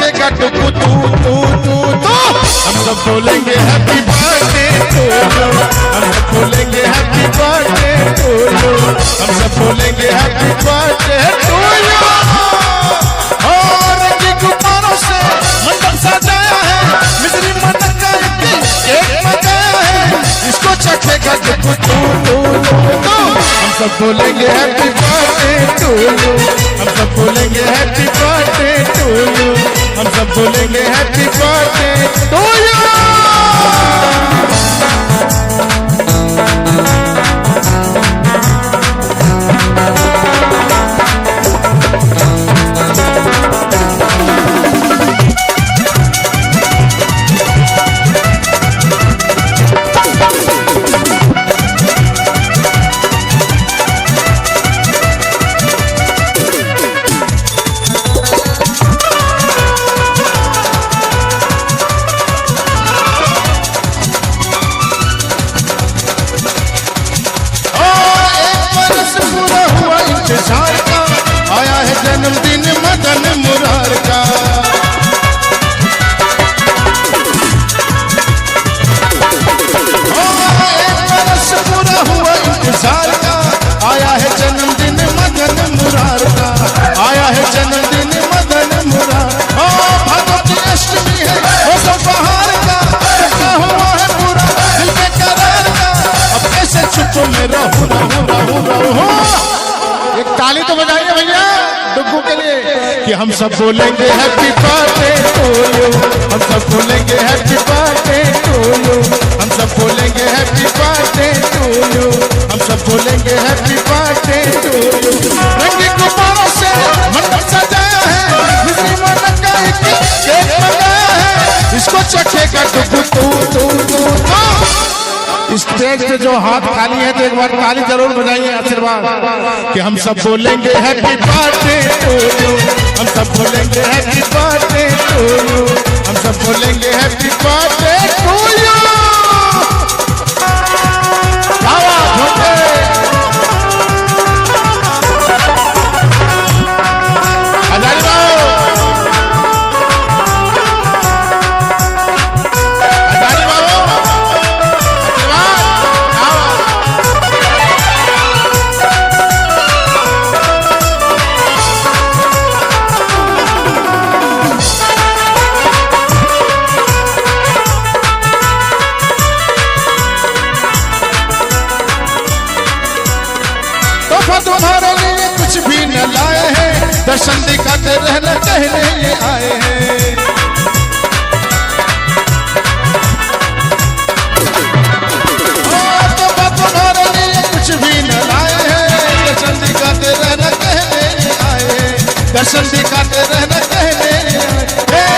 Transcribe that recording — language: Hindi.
चखेगा टुकु तू तू तू तू। हम सब बोलेंगे हैप्पी बर्थडे टू यू, हम सब बोलेंगे हैप्पी बर्थडे टू यू, हम सब बोलेंगे हैप्पी बर्थडे टू यू। और रंगी गुब्बारों से मंडप सजाया है, मिश्री मटक का केक मचाया है, इसको चखेगा टुकु तू तू तू। हम सब बोलेंगे हैप्पी बर्थडे टू यू, हम सब बोलेंगे हैप्पी बर्थडे टू यू, हम सब बोलेंगे हैप्पी बर्थडे टू यू। आया है जन्मदिन मदन मुरार का, एक बरस पूरा हुआ इंतजार का, आया है जन्मदिन मदन मुरार का, आया है जन्मदिन मदन मुरार। भगवती अष्टमी है मौसम बहार का, हुआ है पूरा दिल के करार का, अब कैसे चुप में रहूं रहूं रहूं रहूं। एक ताली तो बजाइए भैया डुग्गू के लिए कि हम सब बोलेंगे हैप्पी बर्थडे टू यू, हम सब बोलेंगे हैप्पी बर्थडे टू यू, हम सब बोलेंगे हैप्पी बर्थडे टू यू, हम सब बोलेंगे हैप्पी बर्थडे टू यू। रंगी गुब्बारों से मंडप सजाया है, मिश्री मटक का केक मंगाया है, इसको चखेगा डुग्गू तू तू तू तू। स्टेज पे जो हाथ खाली है तो एक बार ताली जरूर बजाइए आशीर्वाद कि हम सब बोलेंगे हैप्पी बर्थडे टू यू, हम सब बोलेंगे हैप्पी बर्थडे टू यू, हम सब बोलेंगे हैप्पी बर्थडे टू यू। तुम्हारे लिए कुछ भी न लाए हैं, दर्शन दिखाते रहना कहने ये आए हैं। तुम्हारे लिए कुछ भी न लाए हैं, दर्शन दिखाते रहना कहने ये आए हैं, दर्शन दिखाते रहना कहने ये आए।